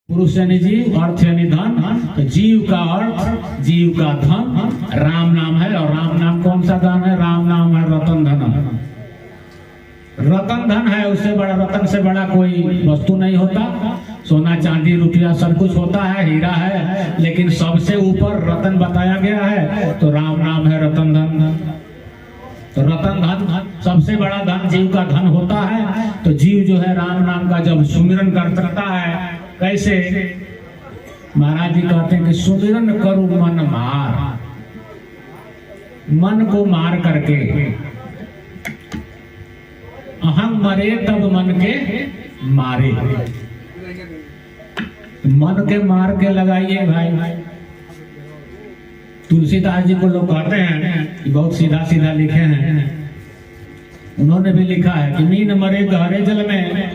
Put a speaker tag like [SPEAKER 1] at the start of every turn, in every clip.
[SPEAKER 1] पुरुष यानी जीव, अर्थ यानी धन। तो जीव का अर्थ, जीव का धन राम नाम है। और राम नाम कौन सा धन है? राम नाम है रतन धन। रतन धन है, उससे बड़ा, रतन से बड़ा कोई वस्तु नहीं होता। सोना चांदी रुपया सब कुछ होता है, हीरा है, लेकिन सबसे ऊपर रतन बताया गया है। तो राम नाम है रतन धन। तो रतन धन सबसे बड़ा धन जीव का धन होता है। तो जीव जो है राम नाम का जब सुमिरन करता है, कैसे? महाराज जी कहते हैं कि सुमिरन करो मन मार, मन को मार करके, अहम मरे तब मन के मारे। मन के मार के लगाइए भाई। तुलसीदास जी को लोग कहते हैं कि बहुत सीधा सीधा लिखे हैं। उन्होंने भी लिखा है कि मीन मरे गहरे जल में,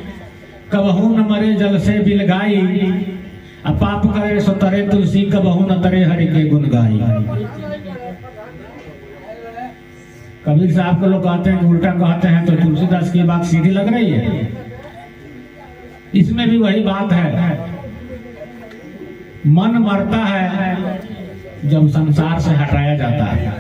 [SPEAKER 1] कबहू न मरे जल से बिलगाई, अब पाप करे सो तरे तुलसी, कबहू न तरे हरि के गुण गाई। कबीर साहब को लोग कहते हैं कि उल्टा कहते हैं, तो तुलसीदास की बात सीधी लग रही है। इसमें भी वही बात है। मन मरता है जब संसार से हटाया जाता है।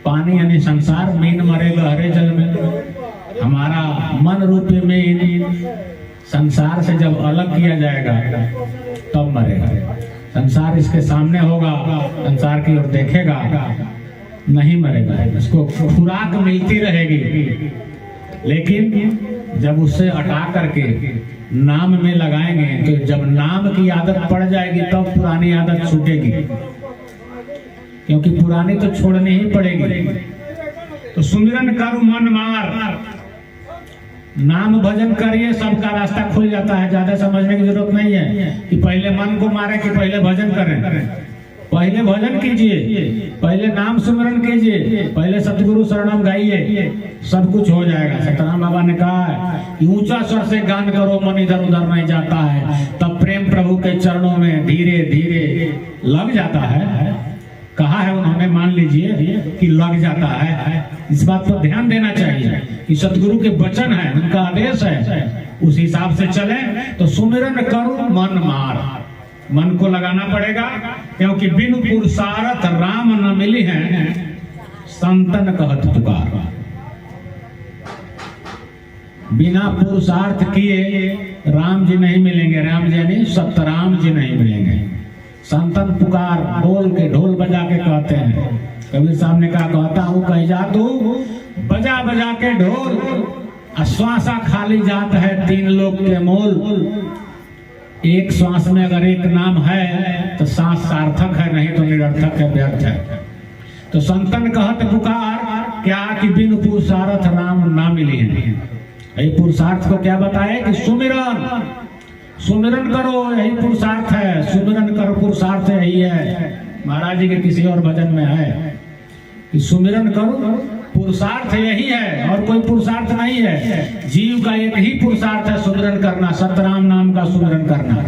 [SPEAKER 1] पानी यानी संसार, मीन मरे गहरे जल में। हमारा मन रूपी मीन संसार से जब अलग किया जाएगा तब मरेगा। संसार इसके सामने होगा, संसार की ओर देखेगा, नहीं मरेगा। इसको खुराक मिलती रहेगी, लेकिन जब उससे हटा करके नाम में लगाएंगे, तो जब नाम की आदत पड़ जाएगी तब पुरानी आदत छूटेगी, क्योंकि पुरानी तो छोड़नी ही पड़ेगी। तो सुमिरन करो मन मार, नाम भजन करिए, सबका रास्ता खुल जाता है। ज्यादा समझने की जरूरत नहीं है कि पहले मन को मारे कि पहले भजन करें। पहले भजन कीजिए, पहले नाम सुमिरन कीजिए, पहले सतगुरु शरणम गाइए, सब कुछ हो जाएगा। सतराम बाबा ने कहा है कि ऊंचा स्वर से गान करो, मन इधर उधर नहीं जाता है, तब प्रेम प्रभु के चरणों में धीरे धीरे लग जाता है। कहा है उन्होंने, मान लीजिए कि लग जाता है। इस बात पर ध्यान देना चाहिए कि सतगुरु के वचन है, उनका आदेश है, उस हिसाब से चले। तो सुमिरन करो मन मार, मन को लगाना पड़ेगा, क्योंकि बिनु पुरुषार्थ राम न मिली है, संतन कहत पुकार। बिना पुरुषार्थ किए राम जी नहीं मिलेंगे। राम जी यानी सतराम जी नहीं मिलेंगे। संतन पुकार, ढोल के ढोल बजा के कहते हैं। कबीर साहब ने कहा, कहता हूँ कह जा तू बजा बजा के ढोल, श्वासा खाली जात है तीन लोग के मोल। एक श्वास में अगर एक नाम है तो सांस सार्थक है, नहीं तो निरर्थक है, व्यर्थ है। तो संतन कहत पुकार, क्या कि बिन पुरुषार्थ राम ना मिली है। यही पुरुषार्थ को क्या बताए कि सुमिरन, सुमिरन करो, यही पुरुषार्थ है। सुमिरन करो, पुरुषार्थ यही है। महाराज जी के किसी और भजन में है कि सुमिरन करो, पुरुषार्थ यही है, और कोई पुरुषार्थ नहीं है। जीव का एक ही पुरुषार्थ है, सुमिरन करना, सतराम नाम का सुमिरन करना,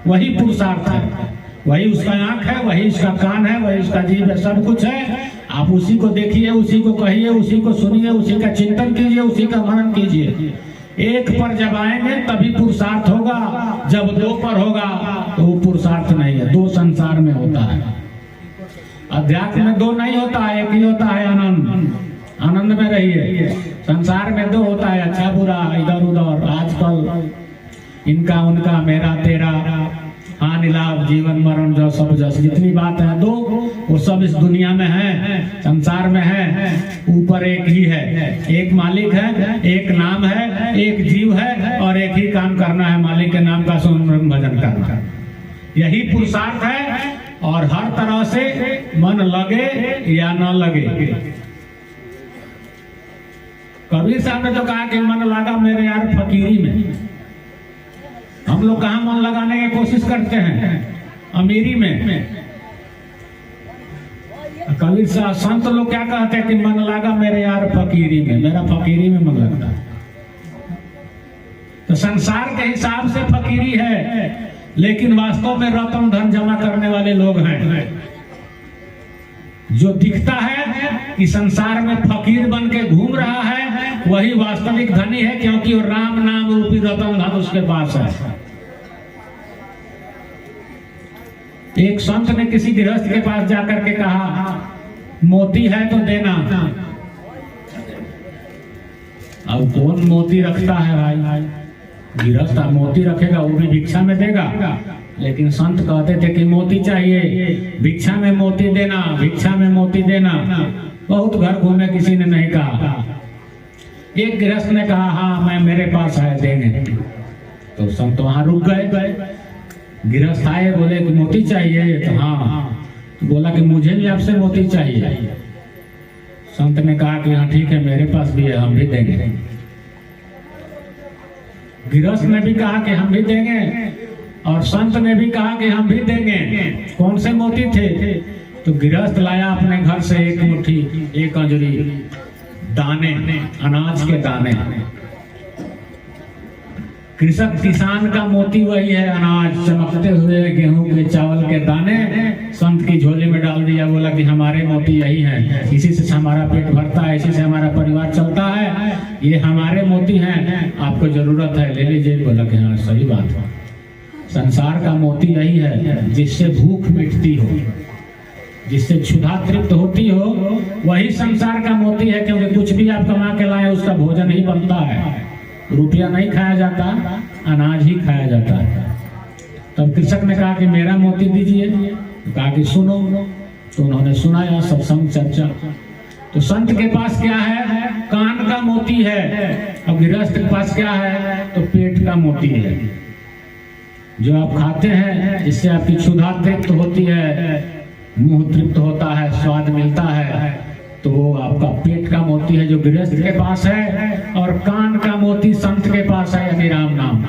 [SPEAKER 1] वही पुरुषार्थ है। वही उसका आंख है, वही उसका कान है, वही उसका जीव है, सब कुछ है। आप उसी को देखिए, उसी को कहिए, उसी को सुनिए, उसी का चिंतन कीजिए, उसी का मनन कीजिए। एक पर जब आएंगे तभी पुरुषार्थ होगा, जब दो पर होगा तो वो पुरुषार्थ नहीं है। दो संसार में होता है, अध्यात्म में दो नहीं होता है, एक ही होता है आनंद। आनंद में रहिए। संसार में दो होता है, अच्छा बुरा, इधर उधर, आजकल इनका उनका, मेरा तेरा, हानि लाभ, जीवन मरण, जो सब जस जितनी बात है दो, वो सब इस दुनिया में है, संसार में है। ऊपर एक ही है, एक मालिक है, एक नाम है, एक जीव है, और एक ही काम करना है, मालिक के नाम का सुमिरन भजन करना। यही पुरुषार्थ है। और हर तरह से मन लगे या न लगे। कबीर साहब ने तो कहा कि मन लगा मेरे यार फकीरी में। हम लोग कहाँ मन लगाने की कोशिश करते हैं? अमीरी में। कबीर साहब, संत लोग क्या कहते हैं कि मन लगा मेरे यार फकीरी में, मेरा फकीरी में मन लगता है। तो संसार के हिसाब से फकीरी है, लेकिन वास्तव में रतन धन जमा करने वाले लोग हैं। जो दिखता है कि संसार में फकीर बन के घूम रहा है, वही वास्तविक धनी है, क्योंकि वो राम नाम रूपी रतन धन उसके पास है। एक संत ने किसी गृहस्थ के पास जाकर के कहा, मोती है तो देना। अब कौन मोती रखता है भाई? गृहस्थ मोती रखेगा वो भी भिक्षा में देगा, लेकिन संत कहते थे कि मोती चाहिए, भिक्षा में मोती देना, भिक्षा में मोती देना। बहुत घर घूमे, किसी ने नहीं कहा। एक गृहस्थ ने कहा, हाँ मैं मेरे पास है, देंगे। तो संत वहां रुक गए। गृहस्थ आए, बोले कि मोती चाहिए? तो हाँ। तो बोला कि मुझे भी आपसे मोती चाहिए। संत ने कहा कि हाँ ठीक है, मेरे पास भी है, हम भी देंगे। गृहस्थ ने भी कहा कि हम भी देंगे, और संत ने भी कहा कि हम भी देंगे। कौन से मोती थे? तो गृहस्थ लाया अपने घर से एक मुट्ठी, एक अंजलि दाने, अनाज के दाने। कृषक किसान का मोती वही है, अनाज, चमकते हुए गेहूं के, चावल के दाने संत की झोली में डाल दिया। बोला कि हमारे मोती यही हैं, इसी से हमारा पेट भरता है, इसी से हमारा परिवार चलता है, ये हमारे मोती हैं, आपको जरूरत है ले लीजिए। बोला कि हाँ सही बात है, संसार का मोती यही है, जिससे भूख मिटती हो, जिससे क्षुधा तृप्त होती हो, वही संसार का मोती है। क्योंकि कुछ भी आप कमा के लाए, उसका भोजन ही बनता है, रुपया नहीं खाया जाता, अनाज ही खाया जाता है। तब कृषक ने कहा कि मेरा मोती दीजिए। कहा कि सुनो। तो उन्होंने सुनाया, सत्संग चर्चा। तो संत के पास क्या है? कान का मोती है। अब गृहस्थ के पास क्या है? तो पेट का मोती है। जो आप खाते हैं, इससे आपकी क्षुधा तृप्त होती है, मुंह तृप्त होता है, स्वाद मिलता है, तो वो आपका पेट का मोती है जो गृहस्थ के पास है। और कान का मोती संत के पास है, यानी राम नाम।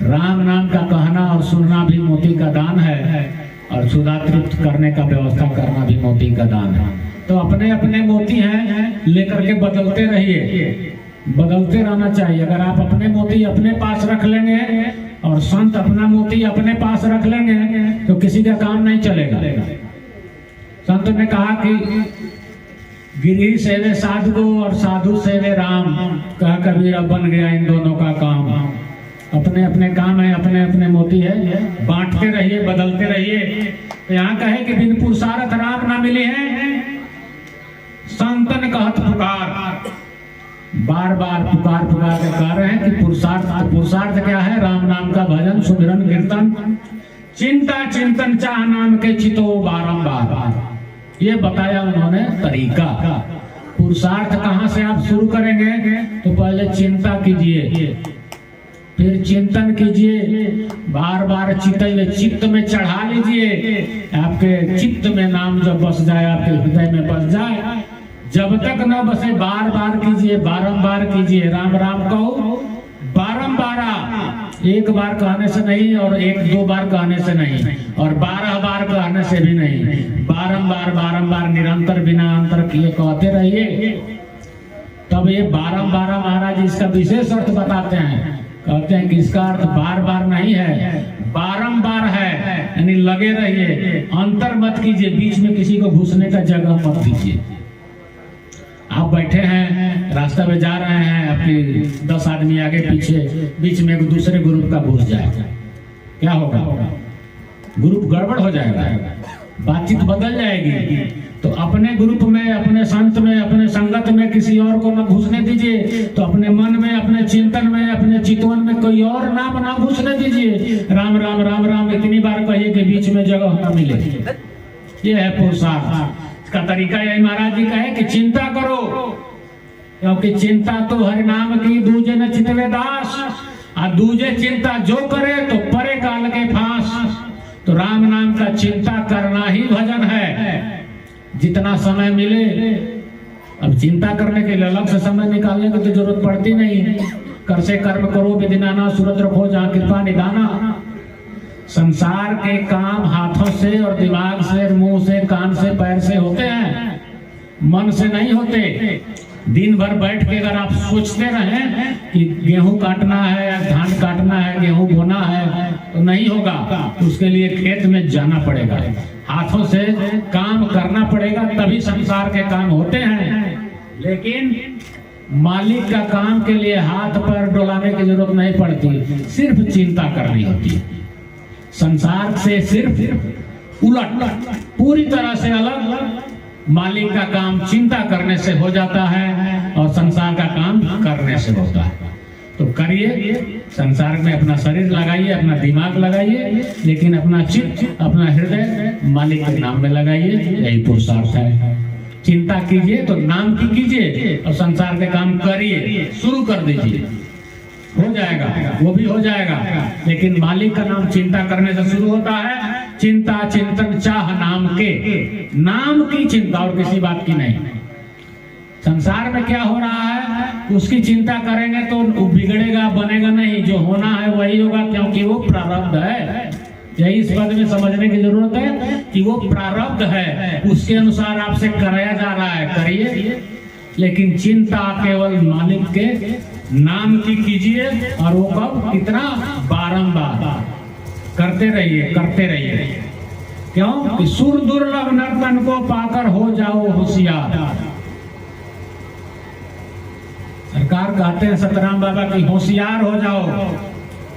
[SPEAKER 1] राम नाम का कहना और सुनना भी मोती का दान है, और क्षुधा तृप्त करने का व्यवस्था करना भी मोती का दान है। तो अपने अपने मोती हैं, लेकर के बदलते रहिए, बदलते रहना चाहिए। अगर आप अपने मोती अपने पास रख लेंगे और संत अपना मोती अपने पास रख लेंगे, तो किसी का काम नहीं चलेगा। संत ने कहा कि गिरी सेवे साधु को और साधु सेवे राम, कहा कबीर अब बन गया इन दोनों का काम। अपने अपने काम है, अपने अपने मोती है, बांटते रहिए, बदलते रहिए। तो यहाँ कहे कि बिन पुरुषार्थ राम ना मिले हैं, संतन कहत पुकार। बार बार पुकार के कह रहे हैं कि पुरुषार्थ क्या है? राम नाम का भजन, सुमिरन, कीर्तन, चिंता चिंतन चाह नाम के चितो बारंबार। ये बताया उन्होंने तरीका। पुरुषार्थ कहाँ से आप शुरू करेंगे? तो पहले चिंता कीजिए, फिर चिंतन कीजिए, बार बार चित्त में चढ़ा लीजिए। आपके चित्त में नाम जब बस जाए, आपके हृदय में बस जाए, जब तक न बसे बार बार कीजिए, बारंबार कीजिए। राम राम कहो बारंबार, एक बार कहने से नहीं, और एक दो बार कहने से नहीं, और 12 बार कहने से भी नहीं, बारंबार बारंबार निरंतर बिना अंतर किए कहते रहिए। तब ये बारंबार महाराज इसका विशेष अर्थ बताते हैं। कहते हैं कि इसका अर्थ बार बार नहीं है, बारंबार है, यानी लगे रहिए, अंतर मत कीजिए, बीच में किसी को घुसने का जगह मत दीजिए। आप बैठे हैं, रास्ता में जा रहे हैं, आपके 10 आदमी आगे पीछे, बीच में एक दूसरे ग्रुप का घुस जाएगा, क्या होगा? ग्रुप गड़बड़ हो जाएगा, बातचीत बदल जाएगी। तो अपने ग्रुप में, अपने संत में, अपने संगत में किसी और को न घुसने दीजिए। तो अपने मन में, अपने चिंतन में, अपने चितवन में कोई और नाम ना घुसने दीजिए। राम राम राम राम इतनी बार कहिए कि बीच में जगह न मिले। ये है पुरुषार्थ का तरीका। यही महाराज जी कहे कि चिंता करो, क्योंकि चिंता तो हरि नाम की दूजे न चितवे दास, और दूजे चिंता जो करे तो परे काल के फांस। तो राम नाम का चिंता करना ही भजन है, जितना समय मिले। अब चिंता करने के लिए अलग से समय निकालने की तो जरूरत पड़ती नहीं। कर से कर्म करो विधिनाना, सूरज रखो जहाँ कृपा निधाना। संसार के काम हाथों से और दिमाग से, मुंह से, कान से, पैर से होते हैं, मन से नहीं होते। दिन भर बैठ के अगर आप सोचते रहें कि गेहूं काटना है या धान काटना है, गेहूं बोना है, तो नहीं होगा। उसके लिए खेत में जाना पड़ेगा, हाथों से काम करना पड़ेगा, तभी संसार के काम होते हैं। लेकिन मालिक का काम के लिए हाथ पैर डोलाने की जरूरत नहीं पड़ती, सिर्फ चिंता करनी होती है। संसार से सिर्फ उलट, पूरी तरह से अलग मालिक का काम चिंता करने से हो जाता है और संसार का काम करने से होता है। तो करिए, संसार में अपना शरीर लगाइए, अपना दिमाग लगाइए, लेकिन अपना चित्त, अपना हृदय मालिक के नाम में लगाइए। यही पुरुषार्थ है। चिंता कीजिए तो नाम की कीजिए और संसार के काम करिए, शुरू कर दीजिए, हो जाएगा, वो भी हो जाएगा। लेकिन मालिक का नाम चिंता करने से शुरू होता है। चिंता चिंतन चाह नाम के, नाम की चिंता और किसी बात की नहीं। संसार में क्या हो रहा है उसकी चिंता करेंगे तो बिगड़ेगा, बनेगा नहीं। जो होना है वही होगा, क्योंकि वो प्रारब्ध है। यही इस पद में समझने की जरूरत है कि वो प्रारब्ध है, उसके अनुसार आपसे कराया जा रहा है, करिए। लेकिन चिंता केवल मालिक के नाम की कीजिए, और वो कब, कितना, बारंबार करते रहिए, करते रहिए। क्यों कि सुर दुर्लभ नर्तन को पाकर हो जाओ होशियार। सरकार कहते हैं सतराम बाबा की होशियार हो जाओ,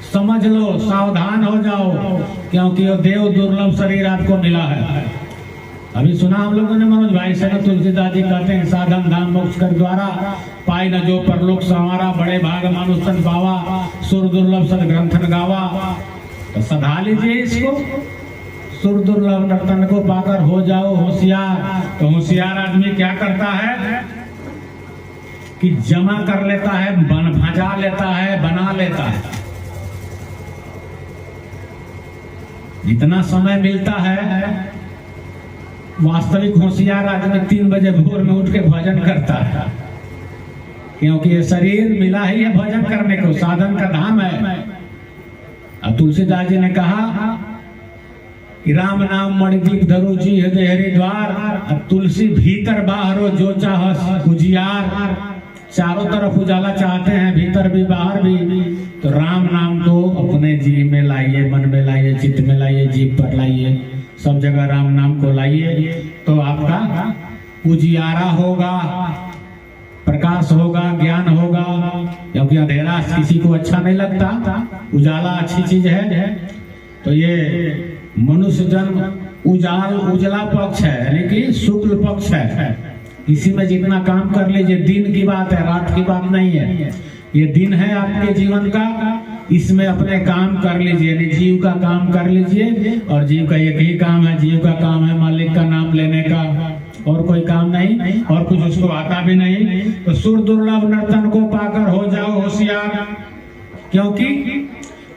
[SPEAKER 1] समझ लो, सावधान हो जाओ, क्योंकि वो देव दुर्लभ शरीर आपको मिला है। अभी सुना हम लोगों ने मनोज भाई से, तुलसीदास जी कहते हैं साधन धाम मोक्ष कर द्वारा पाई न जो परलोक संवारा, बड़े भाग मानुष तन पावा, सुर दुर्लभ सद ग्रंथन गावा। तो सधा लीजिए इसको, सुर दुर्लभ नर्तन को पाकर हो जाओ होशियार। तो होशियार आदमी क्या करता है कि जमा कर लेता है, भजा लेता है, बना लेता है। जितना समय मिलता है, वास्तविक होशियार आदमी 3 बजे भोर में उठ के भजन करता है, क्योंकि ये शरीर मिला ही है भजन करने को, साधन का धाम है। अब तुलसीदास जी ने कहा कि राम नाम मणिदीप धरो जी हृदय हरिद्वार, तुलसी भीतर बाहरो जो चाह उजियार। चारों तरफ उजाला चाहते हैं, भीतर भी बाहर भी। तो राम नाम को अपने जीव में लाइए, मन में लाइए, चित्त में लाइए, जीव पर लाइए, सब जगह राम नाम को लाइए। तो आपका उजियारा होगा, प्रकाश होगा, ज्ञान होगा। क्योंकि अंधेरा किसी को अच्छा नहीं लगता, उजाला अच्छी चीज है। तो ये मनुष्य जन्म उजला पक्ष है, यानी कि शुक्ल पक्ष है। इसी में जितना काम कर लीजिए, दिन की बात है, रात की बात नहीं है। ये दिन है आपके जीवन का, इसमें अपने काम कर लीजिए, यानी जीव का काम कर लीजिए। और जीव का एक ही काम है, जीव का काम है मालिक का नाम लेने का, और कोई काम नहीं, और कुछ उसको आता भी नहीं। तो सुर दुर्लभ नर्तन को पाकर हो जाओ होशियार, क्योंकि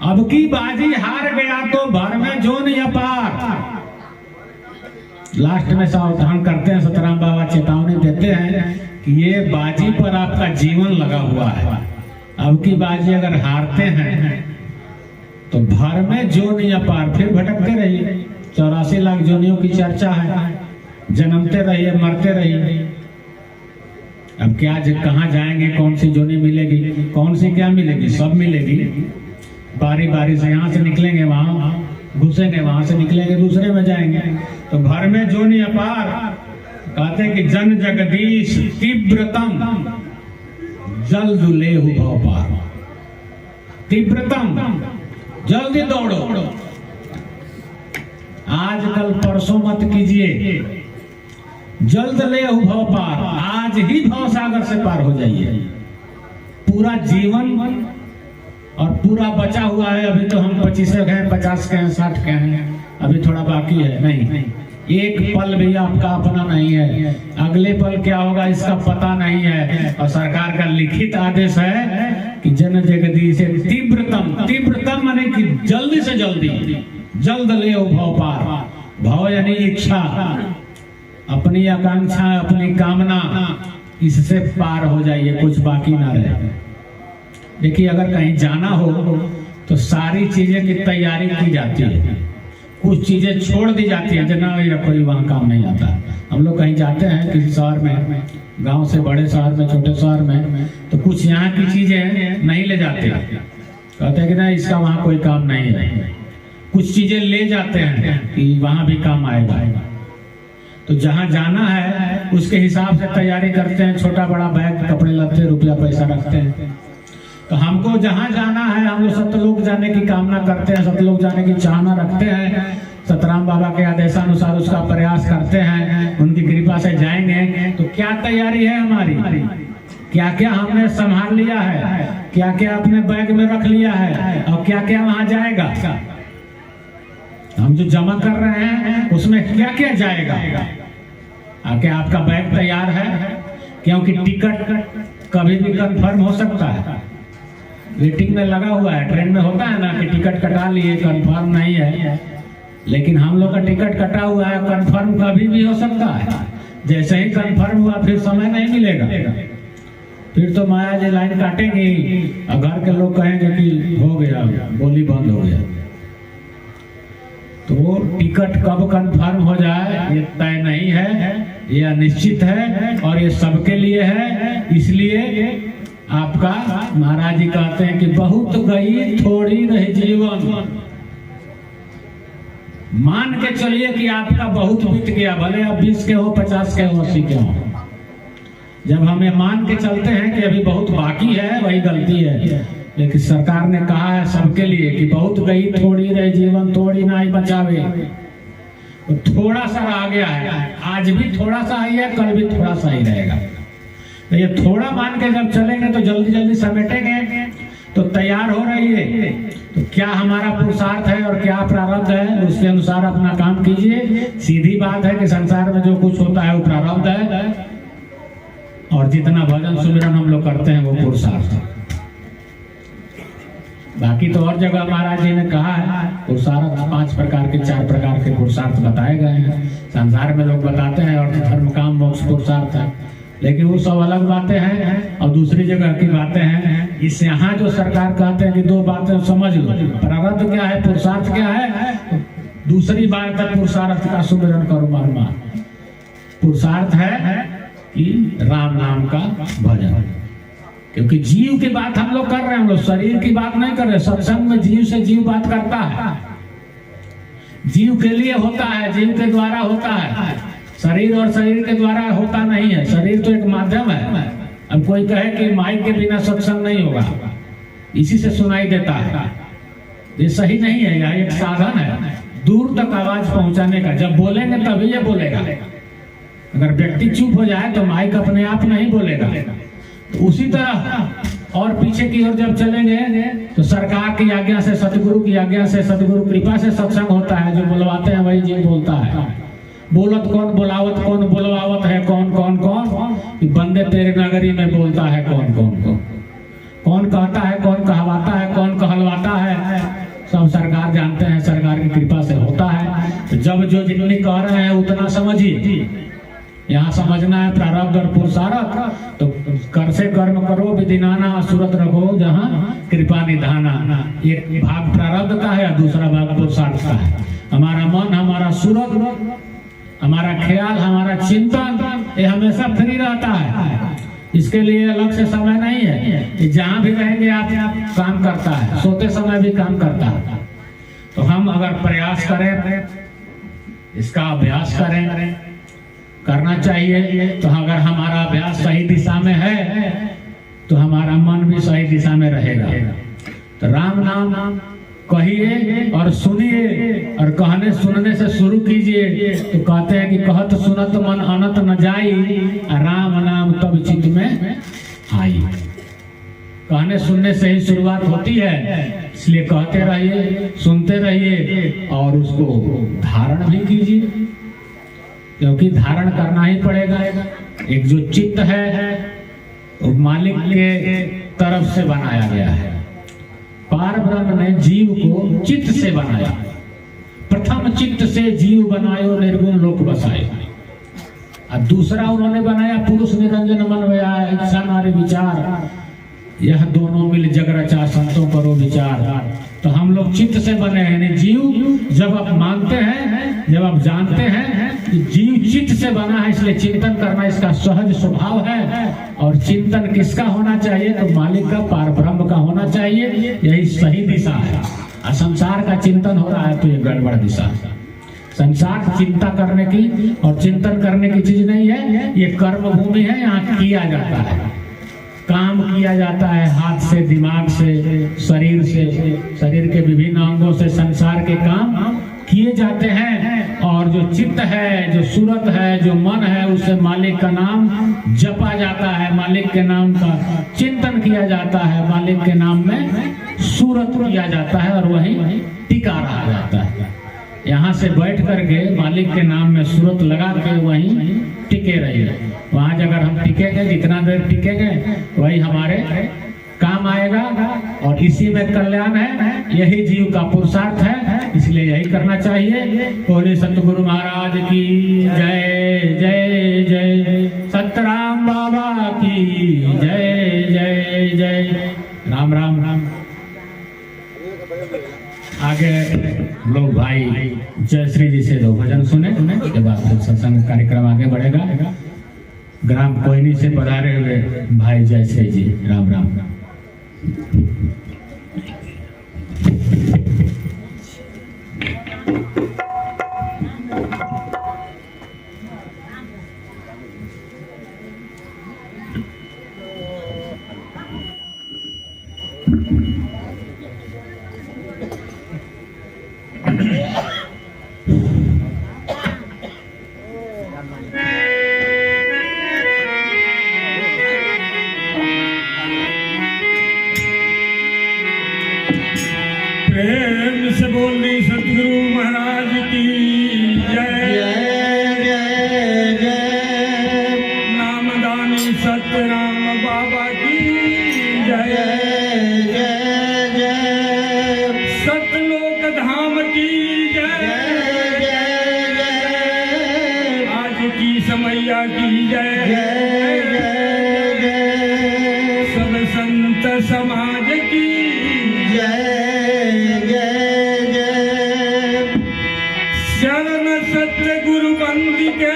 [SPEAKER 1] अब की बाजी हार गया तो भर में जोन अपार। लास्ट में सावधान करते हैं, सतराम बाबा चेतावनी देते हैं कि ये बाजी पर आपका जीवन लगा हुआ है। अब की बाजी अगर हारते हैं तो भर में जोन अपार, फिर भटकते रहिए। 84 लाख जोनियों की चर्चा है, जन्मते रहिए, मरते रहिए। अब क्या कहाँ जाएंगे, कौन सी जोनी मिलेगी, कौन सी क्या मिलेगी, सब मिलेगी। बारी बारी से यहाँ से निकलेंगे वहां घुसेंगे, वहां से निकलेंगे दूसरे में जाएंगे। तो भर में जोनी अपार। कहते हैं कि जन जगदीश तीव्रतम जल्द लेहु भव पार। तीव्रतम, जल्दी दौड़ो। आज कल परसों मत कीजिए, जल्द लेहु भव पार। आज ही भव सागर से पार हो जाइए। पूरा जीवन और पूरा बचा हुआ है। अभी तो हम 25 के हैं, 50 के हैं, 60 के हैं, अभी थोड़ा बाकी है। नहीं, एक पल भी आपका अपना नहीं है। अगले पल क्या होगा इसका पता नहीं है। और सरकार का लिखित आदेश है कि जन जगदीश तीव्रतम, तीव्रतम माने कि जल्दी से जल्दी, जल्द ले भव पार। भव यानी इच्छा, अपनी आकांक्षा, अपनी कामना, इससे पार हो जाइए, कुछ बाकी ना रहे। देखिए, अगर कहीं जाना हो तो सारी चीजें की तैयारी की जाती है, कुछ चीजें छोड़ दी जाती है, जना कोई वहाँ काम नहीं आता। हम लोग कहीं जाते हैं किसी शहर में, गांव से बड़े शहर में, छोटे शहर में, तो कुछ यहाँ की चीजें नहीं ले जाते, कहते हैं कि ना इसका वहाँ कोई काम नहीं है। कुछ चीजें ले जाते हैं कि वहाँ भी काम आएगा। तो जहाँ जाना है उसके हिसाब से तैयारी करते हैं, छोटा बड़ा बैग, कपड़े लत्ते, रुपया पैसा रखते हैं। तो हमको जहां जाना है, हम लोग सतलोक जाने की कामना करते हैं, सतलोक जाने की चाहना रखते हैं, सतराम बाबा के आदेशानुसार उसका प्रयास करते हैं, उनकी कृपा से जाएंगे। तो क्या तैयारी है हमारी, क्या क्या हमने संभाल लिया है, क्या क्या अपने बैग में रख लिया है, और क्या क्या वहां जाएगा, हम जो जमा कर रहे हैं उसमें क्या क्या जाएगा। क्या आपका बैग तैयार है? क्योंकि टिकट कभी भी कंफर्म हो सकता है, वेटिंग में लगा हुआ है। ट्रेन में होता है ना कि टिकट कटा लिए, कंफर्म नहीं है, लेकिन हम लोग का टिकट कटा हुआ है, कंफर्म कभी भी हो सकता है। जैसे ही कंफर्म हुआ फिर समय नहीं मिलेगा, फिर तो माया जी लाइन काटेंगे और घर के लोग कहेंगे कि हो गया, बोली बंद हो गया। तो टिकट कब कंफर्म हो जाए ये तय नहीं है, यह निश्चित है और ये सबके लिए है। इसलिए आपका महाराज जी कहते हैं कि बहुत गई थोड़ी रही जीवन। मान के चलिए कि आपका बहुत बीत गया, भले आप 20 के हो, 50 के हो, 80 के हो। जब हमें मान के चलते हैं कि अभी बहुत बाकी है, वही गलती है। लेकिन सरकार ने कहा है सबके लिए कि बहुत गई थोड़ी रही जीवन, थोड़ी ना ही बचावे। तो थोड़ा सा आ गया है, आज भी थोड़ा सा ही है, कल भी थोड़ा सा ही रहेगा। तो ये थोड़ा मान के जब चलेंगे तो जल्दी जल्दी समेटेंगे। तो तैयार हो रही है, तो क्या हमारा पुरुषार्थ है और क्या प्रारब्ध है, उसके अनुसार अपना काम कीजिए। सीधी बात है कि संसार में जो कुछ होता है वो प्रारब्ध है, और जितना भजन सुमिरन हम लोग करते हैं वो पुरुषार्थ है। बाकी तो और जगह महाराज जी ने कहा है पुरुषार्थ 5 प्रकार के, 4 प्रकार के पुरुषार्थ बताए गए हैं। संसार में लोग बताते हैं और धर्म काम मोक्ष पुरुषार्थ है, लेकिन वो सब अलग बातें हैं और दूसरी जगह की बातें हैं। इस यहाँ जो सरकार कहते हैं कि 2 बातें समझ लो, प्रारब्ध क्या है, पुरुषार्थ क्या है। दूसरी बात है पुरुषार्थ का सुमिरन करो बार-बार। पुरुषार्थ है कि राम नाम का भजन, क्योंकि जीव की बात हम लोग कर रहे हैं, हम लोग शरीर की बात नहीं कर रहे। सत्संग में जीव से जीव बात करता है, जीव के लिए होता है, जीव के द्वारा होता है। शरीर और शरीर के द्वारा होता नहीं है, शरीर तो एक माध्यम है। अब कोई कहे कि माइक के बिना सत्संग नहीं होगा, इसी से सुनाई देता है, ये सही नहीं है। यह एक साधन है दूर तक आवाज पहुंचाने का। जब बोलेंगे तभी ये बोलेगा, अगर व्यक्ति चुप हो जाए तो माइक अपने आप नहीं बोलेगा। तो उसी तरह और पीछे की ओर जब चलेंगे तो सरकार की आज्ञा से, सतगुरु की आज्ञा से, सतगुरु कृपा से सत्संग होता है। जो बुलवाते हैं वही जीव बोलता है। बोलत कौन, बुलावत कौन, बुलवावत है कौन, कौन कौन, बंदे तेरे नगरी में बोलता है कौन, कौन कौन, कौन कहता है, कौन कहवाता है, कौन कहलवाता है, सब सरकार जानते हैं, सरकार की कृपा से होता है। तो जब जो जितनी कह रहे हैं उतना समझिए। यहाँ समझना है प्रारब्ध और पुरुषार्थ। तो कर से कर्म करो, विधिनाना असुरत रखो जहाँ कृपा निधाना। एक भाग प्रारब्ध का है और दूसरा भाग पुरुषार्थ का है। हमारा मन, हमारा सूरत, हमारा ख्याल, हमारा चिंतन ये हमेशा फ्री रहता है। इसके लिए अलग से समय नहीं है। जहाँ भी रहेंगे आप काम करता है, सोते समय भी काम करता है। तो हम अगर प्रयास करें, इसका अभ्यास करें, करना चाहिए। तो अगर हमारा अभ्यास सही दिशा में है तो हमारा मन भी सही दिशा में रहेगा। तो राम नाम कहिए और सुनिए, और कहने सुनने से शुरू कीजिए। तो कहते हैं कि कहत सुनत मन अनत न जाई, राम नाम तब चित्त में आई। कहने सुनने से ही शुरुआत होती है, इसलिए कहते रहिए, सुनते रहिए और उसको धारण भी कीजिए, क्योंकि धारण करना ही पड़ेगा। एक जो चित्त है वो मालिक के तरफ से बनाया गया है। पार ब्रह्म ने जीव को चित्त से बनाया। प्रथम चित्त से जीव बनायो, निर्गुण लोक बसायो। और दूसरा उन्होंने बनाया पुरुष निरंजन मन वया इच्छा नारी विचार, यह दोनों मिल जग रचा संतों करो विचार। तो हम लोग चित्त से बने हैं। जीव जब आप मानते हैं, जब आप जानते हैं कि जीव चित्त से बना है, इसलिए चिंतन करना इसका सहज स्वभाव है। और चिंतन किसका होना चाहिए? तो मालिक का, पार ब्रह्म का होना चाहिए। यही सही दिशा है। और संसार का चिंतन हो रहा है तो ये गड़बड़ दिशा है। संसार चिंता करने की और चिंतन करने की चीज नहीं है, ये कर्म भूमि है, यहाँ किया जाता है। काम किया जाता है, हाथ से, दिमाग से, शरीर से, शरीर के विभिन्न अंगों से संसार के काम किए जाते हैं। और जो चित्त है, जो सूरत है, जो मन है, उससे मालिक का नाम जपा जाता है, मालिक के नाम का चिंतन किया जाता है, मालिक के नाम में सूरत किया जाता है और वही टिका रहा जाता है। यहाँ से बैठ करके मालिक के नाम में सूरत लगा के वहीं टिके रहिए। वहाँ अगर हम टिकेंगे, जितना देर टिकेंगे वही हमारे काम आएगा और इसी में कल्याण है, यही जीव का पुरुषार्थ है, इसलिए यही करना चाहिए। बोले सतगुरु महाराज की जय जय जय, सतराम बाबा की जय जय जय। राम राम राम। आगे लोग भाई जयश्री जी से 2 भजन सुने, उसके बाद फिर सत्संग कार्यक्रम आगे बढ़ेगा। ग्राम कोयनी से पधारे हुए भाई जयश्री जी, राम राम राम।
[SPEAKER 2] प्रेम से बोली सतगुरु महाराज की जय जय जय। नामदानी सतराम बाबा की जय जय जय। सतलोक धाम की जय जय जय। आज की समैया की जय जय जय। सब संत समाज की जय। शरण सत्य गुरु बंदिके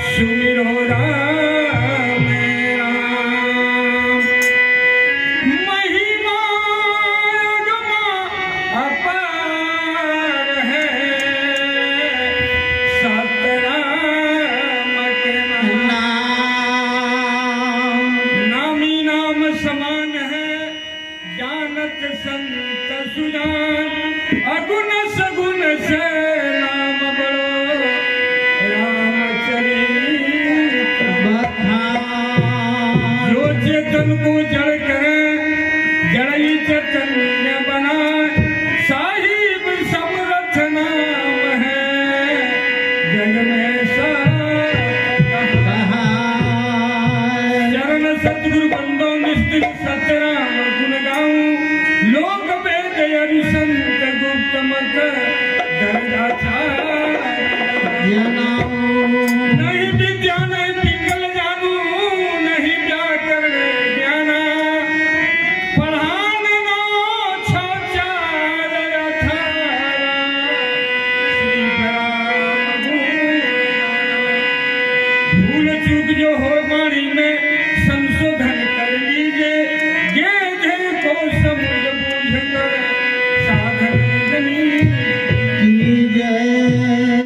[SPEAKER 2] सुमिरो राम राम। महिमा अगमा अपार है, सतराम के नाम। नामी नाम समान है, जानत संत सुजान। अगुण सगुण से नाम बड़ो, रामचरित बखान। जो चेतन को जड़ करे, जड़ई चैतन्य बनाए। साहिब समर्थ नाम है, जग में कहा। चरण सतगुरु बंदो निस्तिल सतराम गुण गाऊं। लोक वेद हरि संत गुप्त मत दरगाह